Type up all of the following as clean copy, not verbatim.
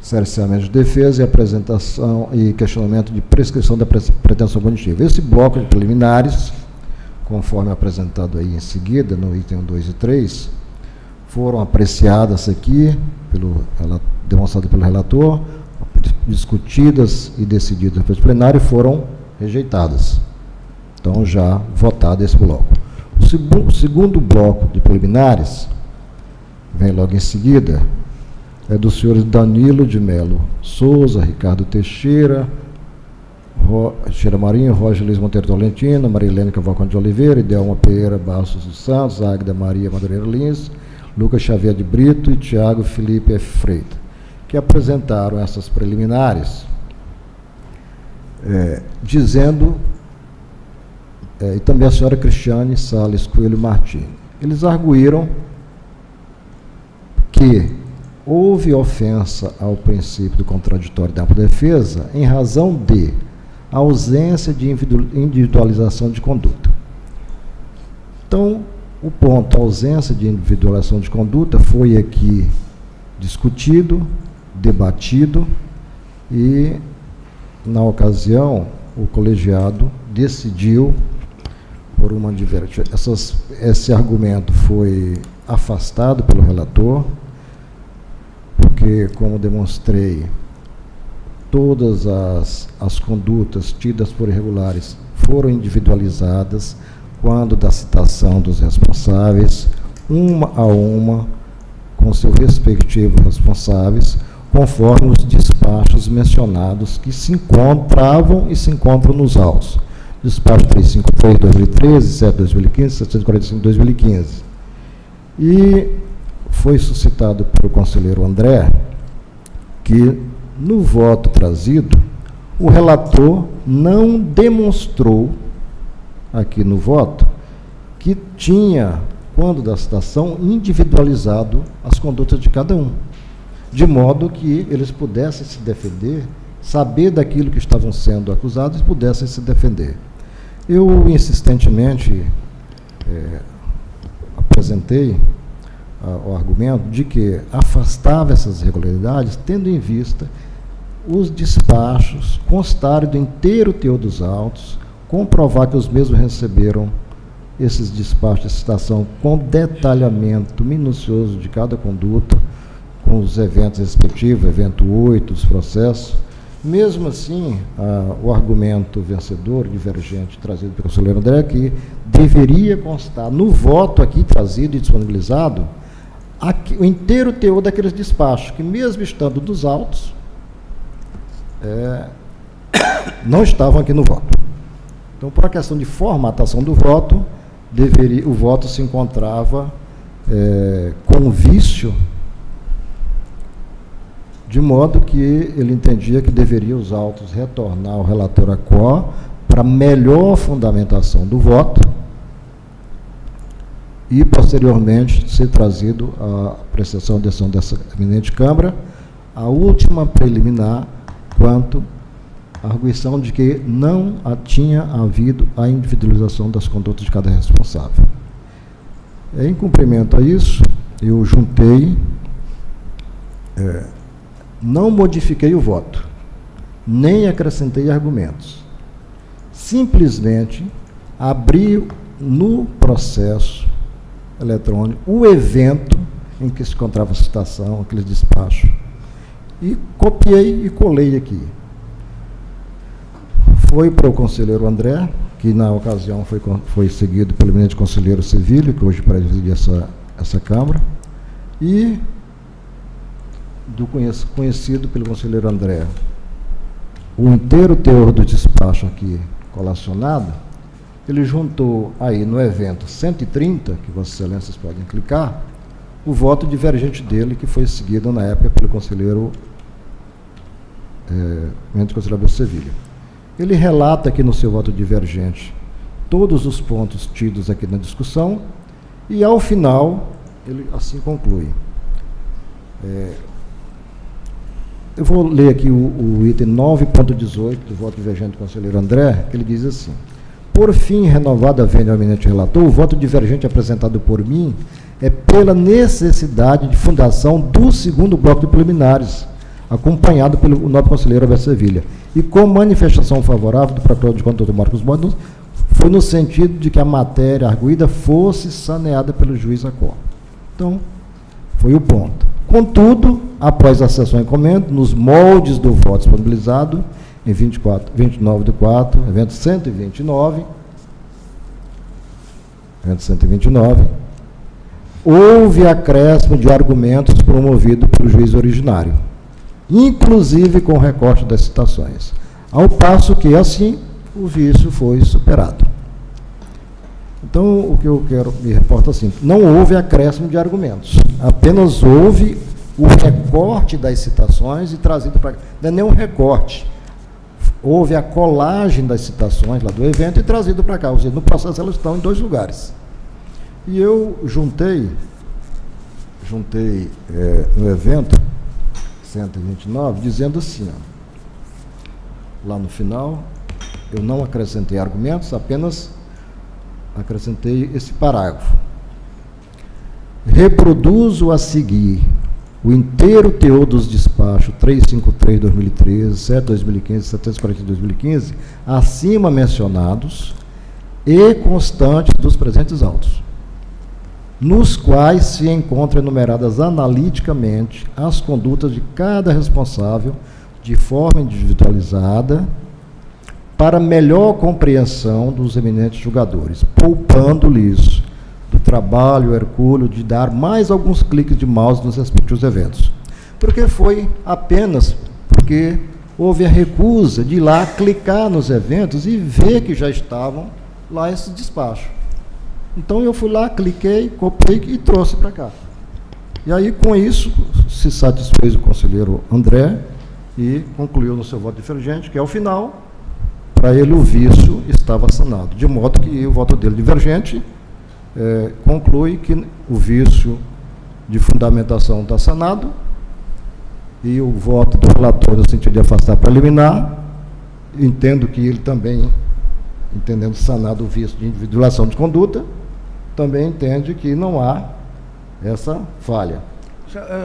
cerceamento de defesa e apresentação e questionamento de prescrição da pretensão punitiva. Esse bloco de preliminares, conforme apresentado aí em seguida, no item 1, 2 e 3, foram apreciadas aqui, demonstrado pelo relator, discutidas e decididas pelo plenário e foram rejeitadas. Então, já votado esse bloco. O segundo bloco de preliminares, vem logo em seguida, é dos senhores Danilo de Melo Souza, Ricardo Teixeira Marinho, Roger Luiz Monteiro Tolentino, Marilene Cavalcante de Oliveira, Idelma Pereira Bastos dos Santos, Águida Maria Madureira Lins, Lucas Xavier de Brito e Tiago Felipe F. Freitas, que apresentaram essas preliminares, dizendo, e também a senhora Cristiane Salles Coelho Martins. Eles arguíram que houve ofensa ao princípio do contraditório da ampla defesa em razão de ausência de individualização de conduta. Então, o ponto ausência de individualização de conduta foi aqui discutido, debatido e, na ocasião, o colegiado decidiu por uma divergência. Esse argumento foi afastado pelo relator, porque, como demonstrei, todas as condutas tidas por irregulares foram individualizadas quando da citação dos responsáveis, uma a uma, com seus respectivos responsáveis, conforme os despachos mencionados que se encontravam e se encontram nos autos. Despacho 353 de 2013, 7 de 2015, 745 de 2015. E foi suscitado pelo conselheiro André que, no voto trazido, o relator não demonstrou, aqui no voto, que tinha, quando da citação, individualizado as condutas de cada um, de modo que eles pudessem se defender, saber daquilo que estavam sendo acusados e pudessem se defender. Eu, insistentemente, apresentei o argumento de que afastava essas irregularidades, tendo em vista os despachos constarem do inteiro teor dos autos, comprovar que os mesmos receberam esses despachos de citação com detalhamento minucioso de cada conduta, com os eventos respectivos, evento 8, os processos. Mesmo assim, o argumento vencedor, divergente, trazido pelo conselheiro André, é que deveria constar no voto aqui trazido e disponibilizado o inteiro teor daqueles despachos, que mesmo estando nos autos, não estavam aqui no voto. Então, por uma questão de formatação do voto, o voto se encontrava com vício, de modo que ele entendia que deveria os autos retornar ao relator ACO para melhor fundamentação do voto e, posteriormente, ser trazido à apreciação e decisão dessa eminente Câmara a última preliminar quanto à arguição de que não tinha havido a individualização das condutas de cada responsável. Em cumprimento a isso, eu juntei, não modifiquei o voto, nem acrescentei argumentos. Simplesmente abri no processo eletrônico o evento em que se encontrava a citação, aquele despacho, e copiei e colei aqui. Foi para o conselheiro André, que na ocasião foi seguido pelo eminente conselheiro Civílio, que hoje preside essa Câmara, e do conhecido pelo conselheiro André, o inteiro teor do despacho aqui colacionado, ele juntou aí no evento 130, que Vossas Excelências podem clicar, o voto divergente dele, que foi seguido na época pelo conselheiro conselheiro Sevilha. Ele relata aqui no seu voto divergente todos os pontos tidos aqui na discussão e, ao final, ele assim conclui. Eu vou ler aqui o item 9.18 do voto divergente do conselheiro André, que ele diz assim: por fim, renovada a vênia ao eminente relator, o voto divergente apresentado por mim é pela necessidade de fundação do segundo bloco de preliminares, acompanhado pelo nobre conselheiro Alberto Sevilha. E com manifestação favorável do procurador de conta, Dr. Marcos Bond, foi no sentido de que a matéria arguída fosse saneada pelo juiz Acor. Então, foi o ponto. Contudo, após a sessão em comendo, nos moldes do voto disponibilizado, em 29/4, evento 129, houve acréscimo de argumentos promovido pelo juiz originário, inclusive com recorte das citações, ao passo que, assim, o vício foi superado. Então, o que eu quero me reporta assim, não houve acréscimo de argumentos, apenas houve o recorte das citações e trazido para cá. Não é nem um recorte, houve a colagem das citações lá do evento e trazido para cá, ou seja, no processo elas estão em 2 lugares. E eu juntei no evento 129, dizendo assim, ó, lá no final, eu não acrescentei argumentos, apenas acrescentei esse parágrafo. Reproduzo a seguir o inteiro teor dos despachos 353/2013, 7/2015, 740/2015, acima mencionados e constantes dos presentes autos, nos quais se encontram enumeradas analiticamente as condutas de cada responsável de forma individualizada para melhor compreensão dos eminentes julgadores, poupando-lhes do trabalho hercúleo de dar mais alguns cliques de mouse nos respectivos eventos. Porque foi apenas porque houve a recusa de ir lá clicar nos eventos e ver que já estavam lá esses despachos. Então eu fui lá, cliquei, copiei e trouxe para cá. E aí, com isso, se satisfez o conselheiro André e concluiu no seu voto divergente, que ao final, para ele o vício estava sanado. De modo que o voto dele divergente conclui que o vício de fundamentação está sanado e o voto do relator no sentido de afastar preliminar, entendo que ele também, entendendo sanado o vício de individualização de conduta, também entende que não há essa falha.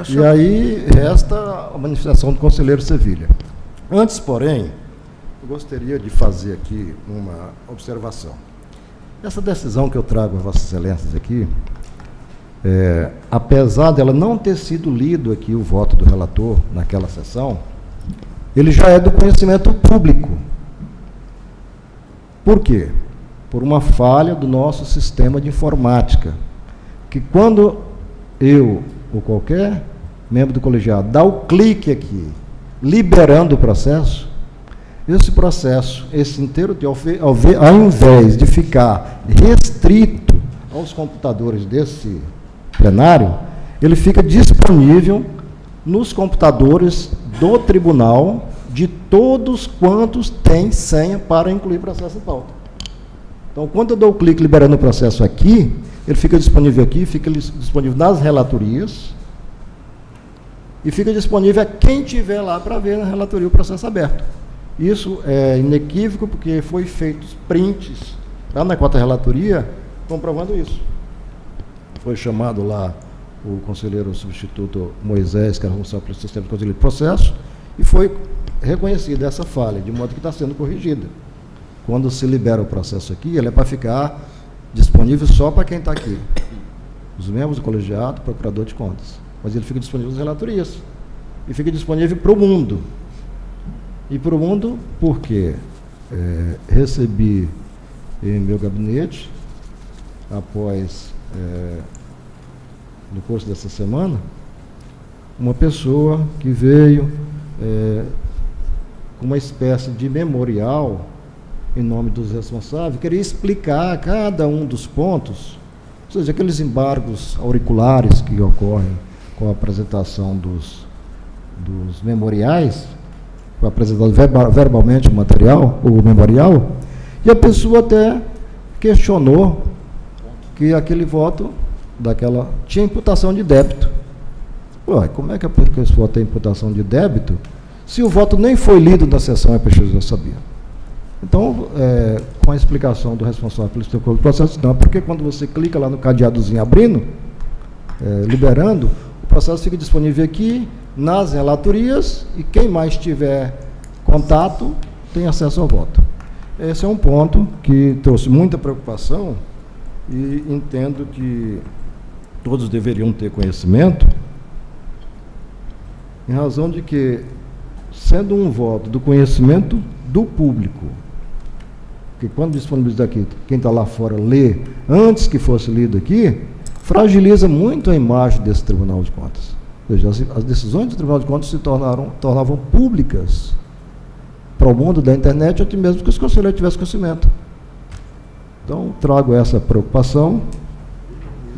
E aí resta a manifestação do conselheiro Sevilha. Antes, porém, eu gostaria de fazer aqui uma observação. Essa decisão que eu trago a Vossas Excelências aqui, apesar dela não ter sido lido aqui o voto do relator naquela sessão, ele já é do conhecimento público. Por quê? Por uma falha do nosso sistema de informática, que quando eu ou qualquer membro do colegiado dá o clique aqui, liberando o processo, esse processo, esse inteiro, ao invés de ficar restrito aos computadores desse plenário, ele fica disponível nos computadores do tribunal de todos quantos têm senha para incluir processo em pauta. Então, quando eu dou o clique liberando o processo aqui, ele fica disponível aqui, fica disponível nas relatorias e fica disponível a quem tiver lá para ver na relatoria o processo aberto. Isso é inequívoco porque foi feitos prints lá na 4ª relatoria comprovando isso. Foi chamado lá o conselheiro substituto Moisés, que era responsável pelo sistema de conselho de processo, e foi reconhecida essa falha, de modo que está sendo corrigida. Quando se libera o processo aqui, ele é para ficar disponível só para quem está aqui. Os membros do colegiado, procurador de contas. Mas ele fica disponível nas relatorias. E fica disponível para o mundo. E para o mundo, porque recebi em meu gabinete, após, no curso dessa semana, uma pessoa que veio com uma espécie de memorial em nome dos responsáveis, queria explicar cada um dos pontos, ou seja, aqueles embargos auriculares que ocorrem com a apresentação dos memoriais, foi apresentado verbalmente o material, o memorial, e a pessoa até questionou que aquele voto tinha imputação de débito. Ué, como é que esse voto tem imputação de débito se o voto nem foi lido na sessão e a pessoa já sabia? Então, com a explicação do responsável pelo processo, não, porque quando você clica lá no cadeadozinho abrindo, liberando, o processo fica disponível aqui, nas relatorias e quem mais tiver contato tem acesso ao voto. Esse é um ponto que trouxe muita preocupação e entendo que todos deveriam ter conhecimento, em razão de que, sendo um voto do conhecimento do público, porque quando disponibiliza aqui, quem está lá fora lê, antes que fosse lido aqui, fragiliza muito a imagem desse Tribunal de Contas. Ou seja, as decisões do Tribunal de Contas se tornavam públicas para o mundo da internet, até mesmo que os conselheiros tivessem conhecimento. Então, trago essa preocupação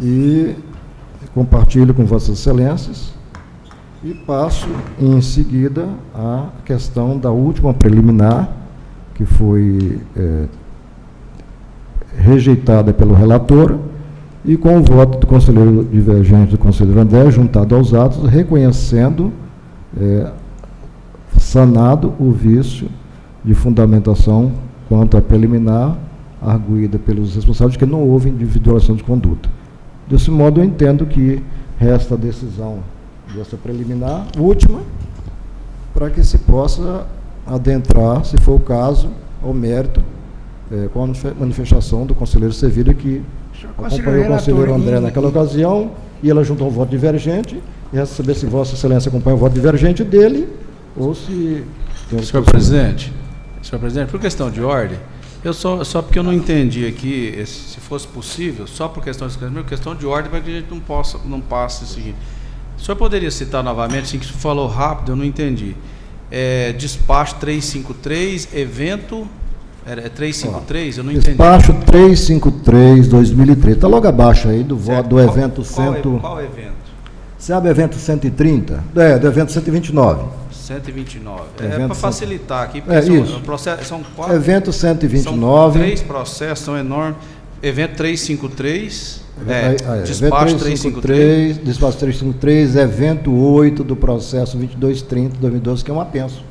e compartilho com Vossas Excelências e passo, em seguida, à questão da última preliminar, que foi rejeitada pelo relator, e com o voto do conselheiro divergente do conselheiro André, juntado aos atos, reconhecendo, sanado o vício de fundamentação quanto à preliminar, arguída pelos responsáveis, que não houve individualização de conduta. Desse modo, eu entendo que resta a decisão dessa preliminar, última, para que se possa adentrar, se for o caso, ao mérito, com a manifestação do conselheiro Sevilla, que acompanhou o conselheiro André naquela ocasião, e ela juntou um voto divergente, e resta saber se Vossa Excelência acompanha o voto divergente dele, ou se... Senhor presidente, por questão de ordem, só porque eu não entendi aqui, se fosse possível, só por questão de ordem, para que a gente não passe o seguinte. O senhor poderia citar novamente, assim que o senhor falou rápido, eu não entendi. Despacho 353, evento... 353, eu não entendi. Despacho 353, 2003. Está logo abaixo aí do voto do evento... Qual evento? Você abre o evento 130? Do evento 129. 129. Para facilitar aqui, porque são quatro. Evento 129. São 3 processos, são enormes. Evento 353. Despacho 353. Despacho 353, evento 8 do processo 2230 2012, que é um apenso.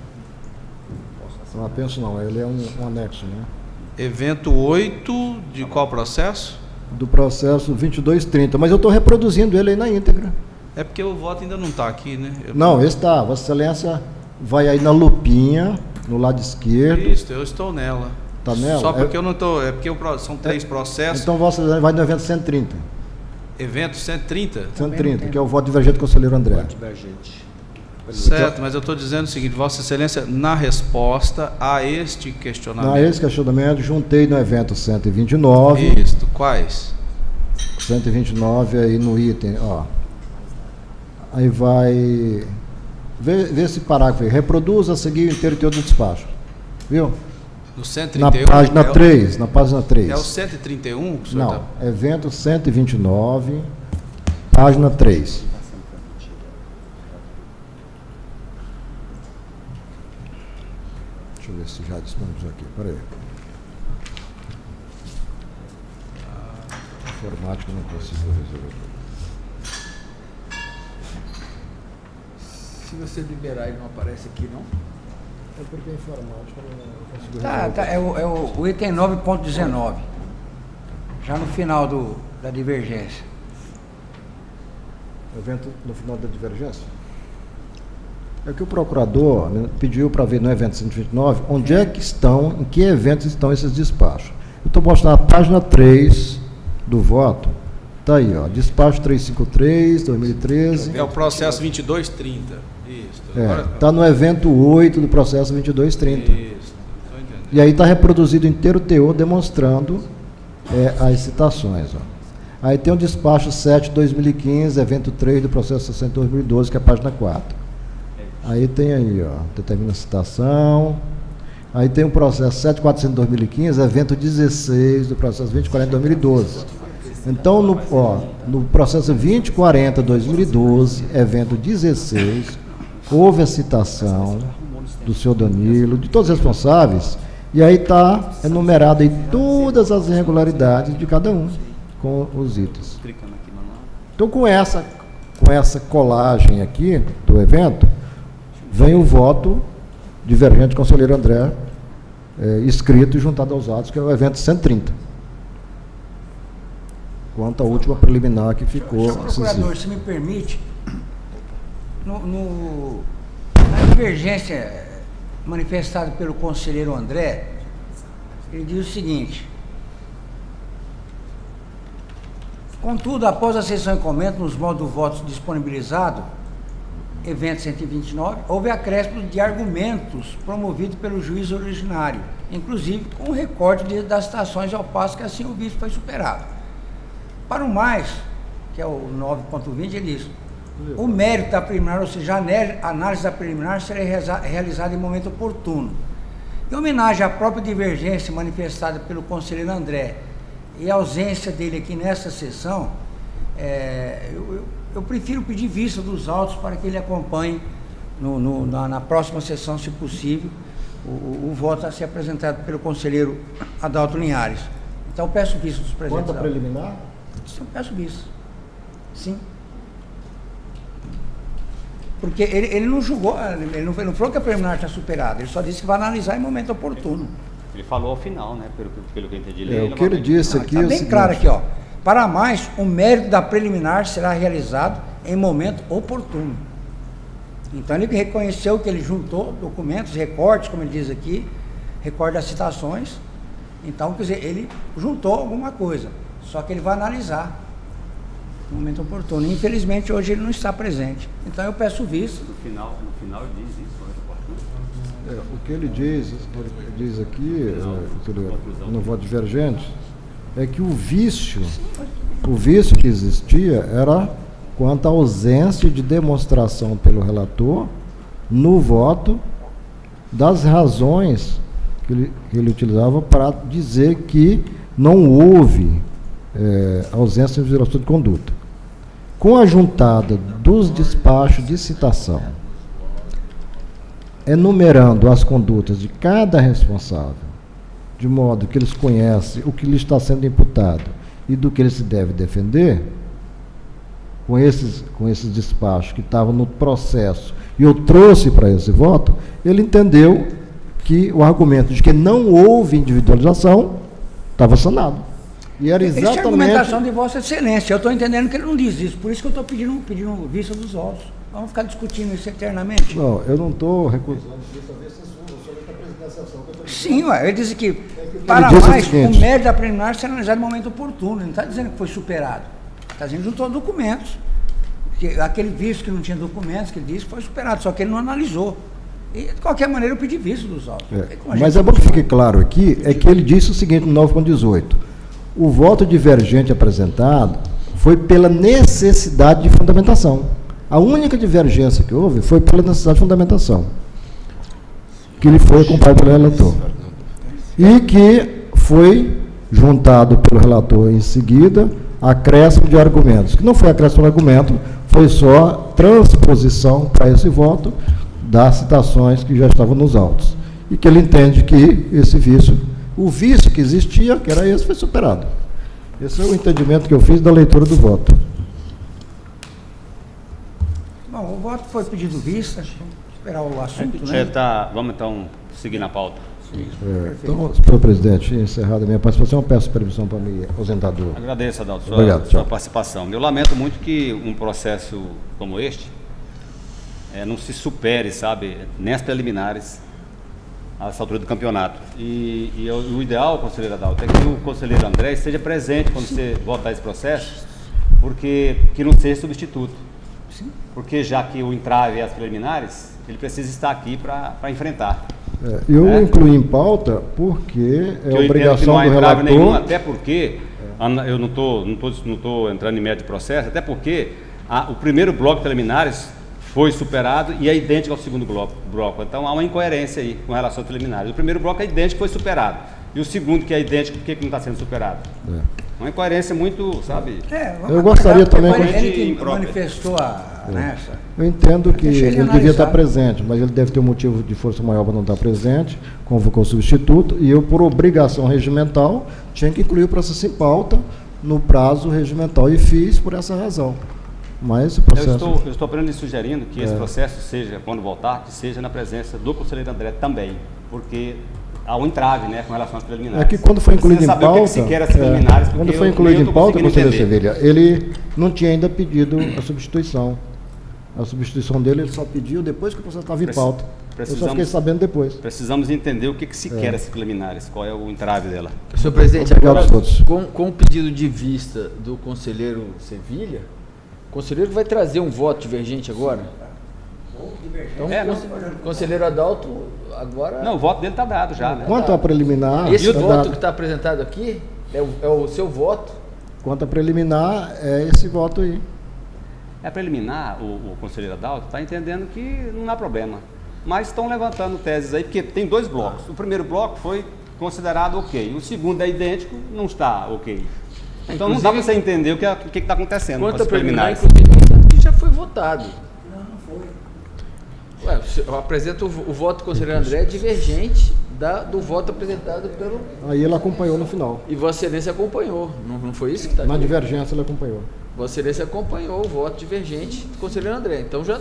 Não é um apenso, não, ele é um anexo, né? Evento 8 de qual processo? Do processo 2230, mas eu estou reproduzindo ele aí na íntegra. É porque o voto ainda não está aqui, né? Não, está. Vossa Excelência vai aí na lupinha, no lado esquerdo. Isso, eu estou nela. Está nela? Só porque eu não estou. É porque são 3 processos. Então Vossa Excelência vai no evento 130. Evento 130? 130, que é o voto divergente do conselheiro André. Voto divergente. Certo, mas eu estou dizendo o seguinte: Vossa Excelência, na resposta a este questionamento. A esse questionamento, juntei no evento 129. Isso, quais? 129 aí no item, ó. Aí vai... Vê esse parágrafo aí. Reproduz a seguir o inteiro teor do despacho. Viu? No 131? Na página 3. Na página 3. É o 131? Que o senhor não, evento 129, página 3. Deixa eu ver se já disponibilizou aqui. Espera aí. Informática não consigo resolver. Se você liberar, ele não aparece aqui, não? É porque a informática não consigo resolver. Tá, é o item 9.19. Já no final da divergência. Evento no final da divergência? É que o procurador pediu para ver no evento 129 onde é que estão, em que eventos estão esses despachos. Eu estou mostrando a página 3 do voto. Está aí, ó, despacho 353, 2013. É o processo 2230. Isso. Está no evento 8 do processo 2230. Isso, estou entendendo. E aí está reproduzido inteiro o teor, demonstrando as citações. Ó. Aí tem o despacho 7 2015, evento 3 do processo 60 2012, que é a página 4. Aí tem aí, ó, determina a citação. Aí tem o processo 7400 2015, evento 16 do processo 2040 2012. Então, no processo 2040 2012, evento 16, houve a citação do senhor Danilo, de todos os responsáveis, e aí está enumerado aí todas as irregularidades de cada um, com os itens. Então, com essa colagem aqui do evento, vem o voto divergente do conselheiro André, escrito e juntado aos atos, que é o evento 130. Quanto à última preliminar que ficou... Senhor procurador, se me permite, Na divergência manifestada pelo conselheiro André, ele diz o seguinte: contudo, após a sessão em comento, nos modos do voto disponibilizado, evento 129, houve acréscimo de argumentos promovidos pelo juiz originário, inclusive com o recorte das citações ao passo que assim o vício foi superado. Para o mais, que é o 9.20, ele diz: o mérito da preliminar, ou seja, a análise da preliminar, será realizada em momento oportuno. Em homenagem à própria divergência manifestada pelo conselheiro André e a ausência dele aqui nessa sessão, eu prefiro pedir vista dos autos para que ele acompanhe na próxima sessão, se possível, o voto a ser apresentado pelo conselheiro Adalto Linhares. Então, peço vista dos presentes. Quanto a preliminar? Eu peço vista. Sim. Porque ele não julgou, ele não falou que a preliminar está superada, ele só disse que vai analisar em momento oportuno. Ele falou ao final, né? Pelo que eu entendi. O que ele disse aqui Está é bem claro aqui, ó. Para mais, o mérito da preliminar será realizado em momento oportuno. Então ele reconheceu que ele juntou documentos, recortes, como ele diz aqui, recorte das citações. Então, quer dizer, ele juntou alguma coisa, só que ele vai analisar no momento oportuno. Infelizmente, hoje ele não está presente. Então, eu peço vista. No final ele diz isso, momento oportuno. O que ele diz aqui, no voto divergente, é que o vício que existia era quanto à ausência de demonstração pelo relator no voto das razões que ele utilizava para dizer que não houve ausência de violação de conduta. Com a juntada dos despachos de citação, enumerando as condutas de cada responsável, de modo que eles conhecem o que lhe está sendo imputado e do que ele se deve defender, com esses despachos que estavam no processo, e eu trouxe para esse voto, ele entendeu que o argumento de que não houve individualização estava sanado. E era exatamente... Essa é a argumentação de Vossa Excelência. Eu estou entendendo que ele não diz isso, por isso que eu estou pedindo vista dos autos. Vamos ficar discutindo isso eternamente. Não, eu não estou recusando vista o senhor está presente na sessão. Sim, ué, ele disse que, para mais, o mérito da preliminar será analisado no momento oportuno. Ele não está dizendo que foi superado. Está dizendo que juntou documentos. Que aquele vício que não tinha documentos, que ele disse, foi superado, só que ele não analisou. E, de qualquer maneira, eu pedi vista dos autos. Mas é bom que fique claro aqui, é que ele disse o seguinte, no 9.18. O voto divergente apresentado foi pela necessidade de fundamentação. A única divergência que houve foi pela necessidade de fundamentação, que ele foi acompanhado pelo relator. E que foi juntado pelo relator em seguida acréscimo de argumentos. Que não foi acréscimo de argumento, foi só transposição para esse voto das citações que já estavam nos autos. E que ele entende que esse vício, o vício que existia, que era esse, foi superado. Esse é o entendimento que eu fiz da leitura do voto. Bom, o voto foi pedido vista, vamos esperar o assunto, né? Vamos então seguir na pauta. Então, senhor presidente, encerrada a minha participação, eu peço permissão para me ausentar do... Agradeço, Adalto, sua participação. Eu lamento muito que um processo como este não se supere, sabe, nas preliminares, a essa altura do campeonato. E o ideal, conselheiro Adalto, é que o conselheiro André esteja presente quando você votar esse processo, porque que não seja substituto. Sim. Porque já que o entrave é as preliminares, ele precisa estar aqui para enfrentar. Eu incluí em pauta porque é obrigação do relator... Nenhum, até porque, eu não estou entrando em mérito de processo, até porque o primeiro bloco de preliminares foi superado e é idêntico ao segundo bloco. Então há uma incoerência aí com relação aos preliminares. O primeiro bloco é idêntico, foi superado. E o segundo, que é idêntico, por que não está sendo superado? Uma incoerência muito, sabe... eu gostaria também... Ele que manifestou nessa... Eu entendo que ele devia estar presente, mas ele deve ter um motivo de força maior para não estar presente, convocou o substituto, e eu, por obrigação regimental, tinha que incluir o processo em pauta no prazo regimental, e fiz por essa razão. Mas o processo... Eu estou apenas lhe sugerindo que esse processo seja, quando voltar, que seja na presença do conselheiro André também, porque há um entrave, né, com relação às preliminares. É que quando foi incluído em pauta... Quando foi incluído em pauta, conselheiro Sevilha, ele não tinha ainda pedido a substituição. A substituição dele, ele só pediu depois que o processo estava em pauta. Eu só Precisamos- fiquei sabendo depois. Precisamos entender o que se quer essas preliminares, qual é o entrave dela. Senhor presidente, Obrigado agora, a todos. com o pedido de vista do conselheiro Sevilha, o conselheiro vai trazer um voto divergente agora? Então, o conselheiro Adalto agora... Não, o voto dele está dado já, né? Quanto a preliminar, Esse tá voto dado. que está apresentado aqui é o seu voto? Quanto a preliminar, é esse voto aí. É preliminar, o conselheiro Adalto está entendendo que não há problema. Mas estão levantando teses aí, porque tem 2 blocos. O primeiro bloco foi considerado ok. O segundo é idêntico, não está ok. Então não dá para você entender o que está acontecendo com Quanto as a preliminar, preliminares. inclusive, que já foi votado. Não foi. Ué, eu apresento o voto do conselheiro André divergente do voto apresentado pelo... Aí ele acompanhou no final. E Vossa Excelência acompanhou. Não foi isso que está Na aqui? divergência ele acompanhou. Vossa Excelência acompanhou o voto divergente do conselheiro André. Então já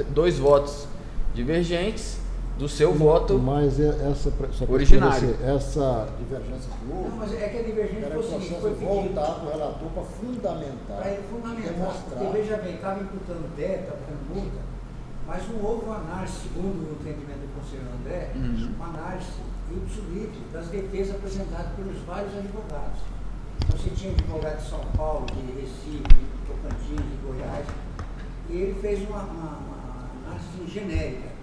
2 votos divergentes do seu voto. Mas essa, só pra Originário. esclarecer, essa divergência que houve, Não, mas é que a divergência era foi o o seguinte, processo foi pedido voltar para o relator para fundamentar. para ele fundamentar. Porque, veja bem, estava imputando débito, estava imputando multa, mas não houve uma análise, segundo o entendimento do conselheiro André, uma análise ipso-litro das defesas apresentadas pelos vários advogados. Você tinha advogado de São Paulo, de Recife, de Tocantins, de Goiás, e ele fez uma análise genérica,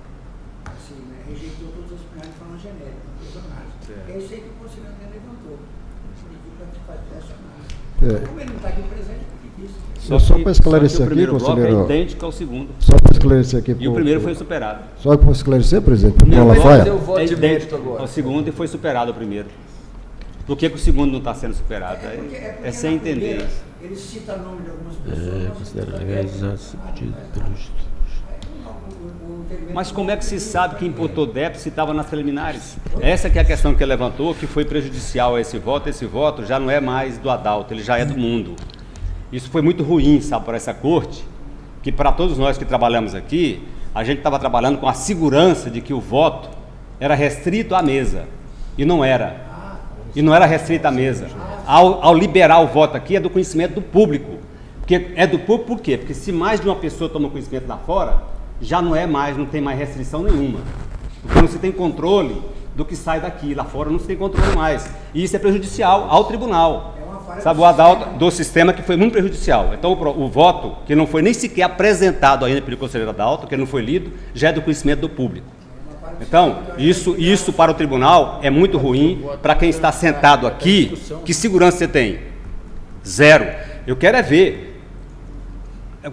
assim, né? Rejeitou todas as opiniões de forma genérica, não fez análise. É isso aí que o conselheiro André levantou. Pediu para que fazer essa análise. Como ele não está aqui presente, porque disse. Só para esclarecer o primeiro aqui, bloco conselheiro. é idêntico ao segundo. Só para esclarecer aqui. E o primeiro foi superado. Só para esclarecer, presidente, para o Vamos Malafaia. fazer o voto É de idêntico mérito agora. ao segundo e foi superado o primeiro. Por que o segundo não está sendo superado? Porque É sem na entender primeira, isso. ele cita o nome de algumas pessoas. Considera legalizar-se pedido pelo Mas como é que se sabe que imputou débito se estava nas preliminares? Essa que é a questão que ele levantou, que foi prejudicial a esse voto. Esse voto já não é mais do Adalto, ele já é do mundo. Isso foi muito ruim, sabe, para essa corte, que para todos nós que trabalhamos aqui, a gente estava trabalhando com a segurança de que o voto era restrito à mesa, e não era. E não era restrito à mesa. Ao liberar o voto aqui, é do conhecimento do público. Porque é do público por quê? Porque se mais de uma pessoa toma conhecimento lá fora, já não é mais, não tem mais restrição nenhuma. Porque não se tem controle do que sai daqui. Lá fora não se tem controle mais. E isso é prejudicial ao tribunal. Sabe, o Adalto do sistema que foi muito prejudicial. Então o voto, que não foi nem sequer apresentado ainda pelo conselheiro Adalto, que não foi lido, já é do conhecimento do público. Então, isso para o tribunal é muito ruim. Para quem está sentado aqui, que segurança você tem? Zero. Eu quero é ver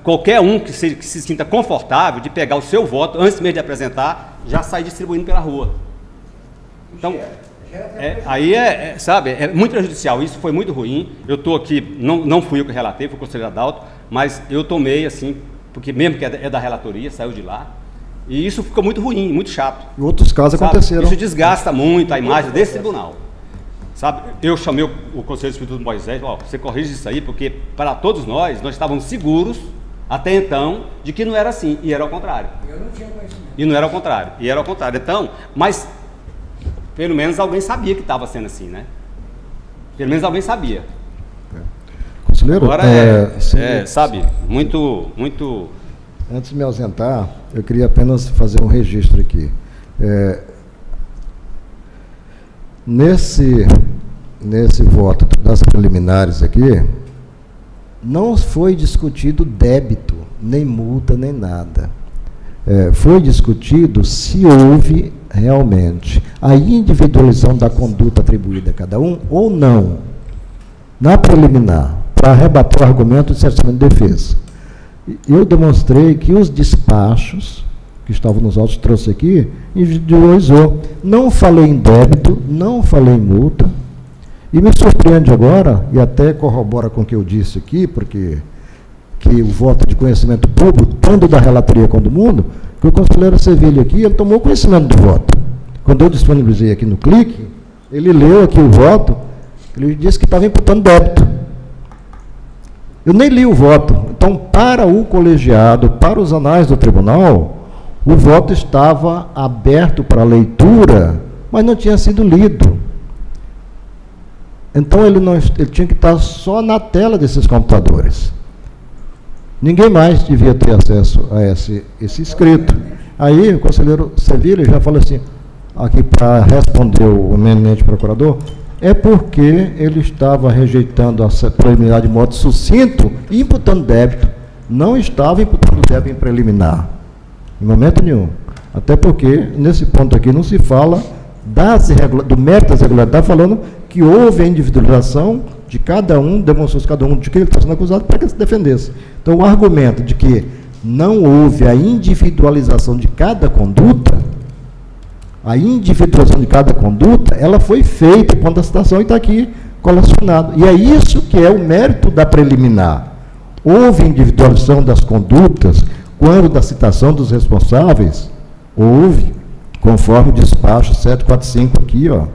qualquer um que se sinta confortável de pegar o seu voto, antes mesmo de apresentar, já sair distribuindo pela rua. Então, sabe, é muito prejudicial. Isso foi muito ruim. Eu estou aqui, não fui eu que relatei, foi o conselheiro Adalto, mas eu tomei assim, porque mesmo que é da relatoria, saiu de lá. E isso ficou muito ruim, muito chato. E outros casos Sabe? aconteceram. Isso desgasta muito a imagem desse tribunal. Sabe? Eu chamei o Conselho Substituto do Moisés, você corrige isso aí, porque para todos nós estávamos seguros, até então, de que não era assim, e era ao contrário. Eu não tinha conhecimento. E não era ao contrário, e era ao contrário. Então, mas, pelo menos alguém sabia que estava sendo assim, né? Pelo menos alguém sabia. Conselheiro, Agora sabe, muito... Antes de me ausentar, eu queria apenas fazer um registro aqui. Nesse voto das preliminares aqui, não foi discutido débito, nem multa, nem nada. Foi discutido se houve realmente a individualização da conduta atribuída a cada um ou não, na preliminar, para rebater o argumento de cerceamento de defesa. Eu demonstrei que os despachos que estavam nos autos, trouxe aqui, individualizou. Não falei em débito, não falei em multa, e me surpreende agora, e até corrobora com o que eu disse aqui, porque que o voto de conhecimento público, tanto da relatoria quanto do mundo, que o conselheiro Sevilha aqui, ele tomou conhecimento do voto. Quando eu disponibilizei aqui no clique, ele leu aqui o voto, ele disse que estava imputando débito. Eu nem li o voto. Então, para o colegiado, para os anais do tribunal, o voto estava aberto para leitura, mas não tinha sido lido. Então, ele tinha que estar só na tela desses computadores. Ninguém mais devia ter acesso a esse escrito. Aí o conselheiro Sevilha já fala assim, aqui para responder o eminente procurador, é porque ele estava rejeitando a preliminar de modo sucinto e imputando débito. Não estava imputando débito em preliminar, em momento nenhum. Até porque, nesse ponto aqui, não se fala do mérito das irregularidades, falando que houve a individualização de cada um, demonstrou-se cada um de que ele está sendo acusado para que ele se defendesse. Então, o argumento de que não houve a individualização de cada conduta, ela foi feita quando a citação está aqui colecionado. E é isso que é o mérito da preliminar. Houve individualização das condutas quando da citação dos responsáveis, houve, conforme o despacho 745 aqui, ó.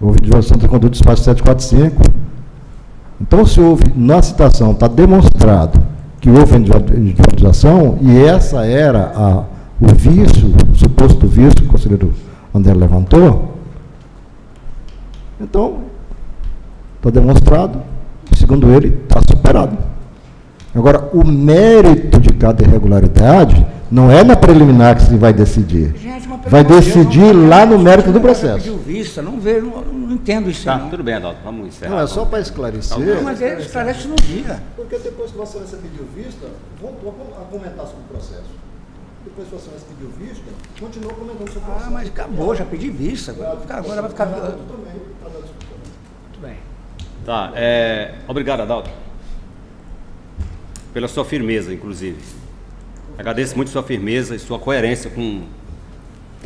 Houve individualização da conduta do despacho 745. Então, se houve, na citação, está demonstrado que houve individualização, e essa era o vício, o suposto vício que o conselheiro André levantou, então, está demonstrado, segundo ele, está superado. Agora, o mérito de cada irregularidade não é na preliminar que se vai decidir. Gente, vai decidir lá no mérito do processo. Pediu vista, não vejo, não entendo isso. Tá, não. tudo bem, Adalto, vamos encerrar. Não, é só para esclarecer. Não, mas ele esclarece no dia. Porque depois que Vossa Excelência pediu vista, voltou a comentar sobre o processo. Depois que Vossa Excelência pediu vista, continuou comentando sobre o processo. Ah, mas acabou, já pedi vista. Agora vai ficar. Muito bem. Tá, obrigado, Adalto, pela sua firmeza, inclusive. Agradeço muito sua firmeza e sua coerência com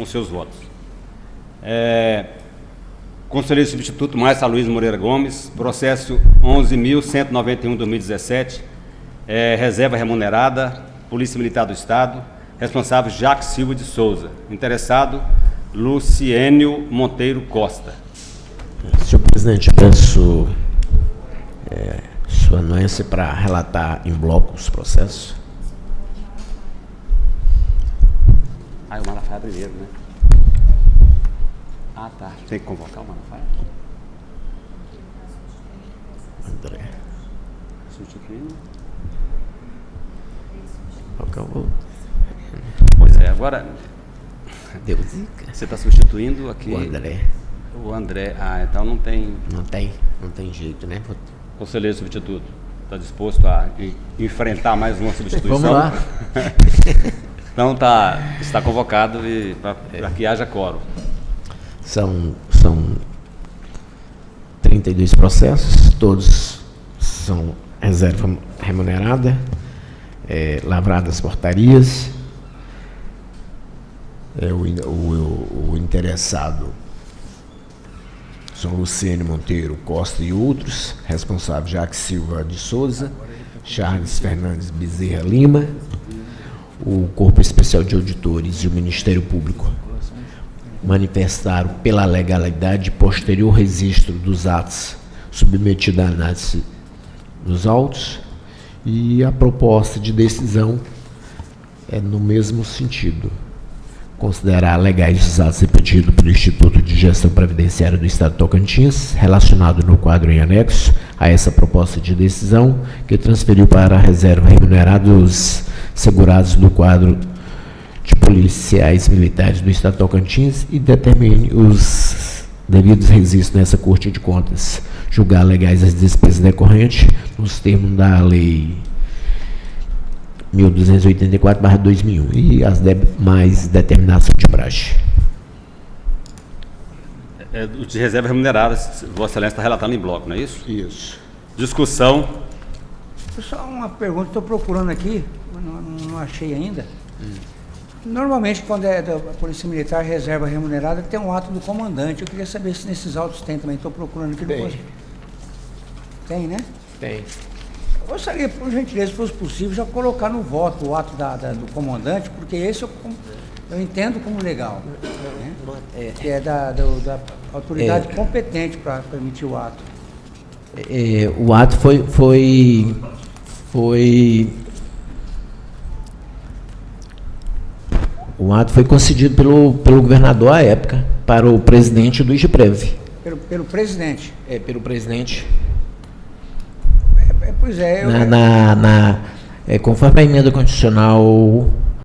seus votos. Conselheiro substituto Márcio Aloysio Moreira Gomes, processo 11.191/2017, reserva remunerada, Polícia Militar do Estado, responsável Jacques Silva de Souza, interessado Luciênio Monteiro Costa. Senhor presidente, peço sua anuência para relatar em bloco os processos. O Malafaia primeiro, né? Ah, tá. Tem que convocar o Malafaia? André. Substituindo? Qual que eu vou? Pois é, agora Deu zica. você está substituindo aqui O André. o André. Ah, então não tem. Não tem jeito, né? Conselheiro substituto, está disposto a enfrentar mais uma substituição? Vamos lá. Então está convocado para que haja quórum. São 32 processos, todos são reserva remunerada, lavradas portarias. O interessado são Luciênio Monteiro Costa e outros, responsável Jacques Silva de Souza, Charles Fernandes Bezerra Lima, o Corpo Especial de Auditores e o Ministério Público manifestaram pela legalidade de posterior registro dos atos submetidos à análise dos autos, e a proposta de decisão é no mesmo sentido. Considerar legais os atos repetidos pelo Instituto de Gestão Previdenciária do Estado de Tocantins, relacionado no quadro em anexo a essa proposta de decisão, que transferiu para a reserva remunerada os segurados do quadro de policiais militares do Estado de Tocantins e determine os devidos registros nessa Corte de Contas, julgar legais as despesas decorrentes nos termos da Lei 1284/2001 e as demais determinações de praxe. O de reserva remunerada, Vossa Excelência está relatando em bloco, não é isso? Isso. Discussão. Só uma pergunta, estou procurando aqui, mas não achei ainda. Normalmente, quando é da Polícia Militar, reserva remunerada, tem um ato do comandante. Eu queria saber se nesses autos tem também. Estou procurando aqui. Tem, né? Tem. Eu gostaria, por gentileza, se fosse possível, já colocar no voto o ato do comandante, porque esse eu entendo como legal. Né? Que é da autoridade competente para emitir o ato. O ato foi concedido pelo governador à época para o presidente do IGPREV. Pelo presidente? Pelo presidente. Pois é. Conforme a emenda constitucional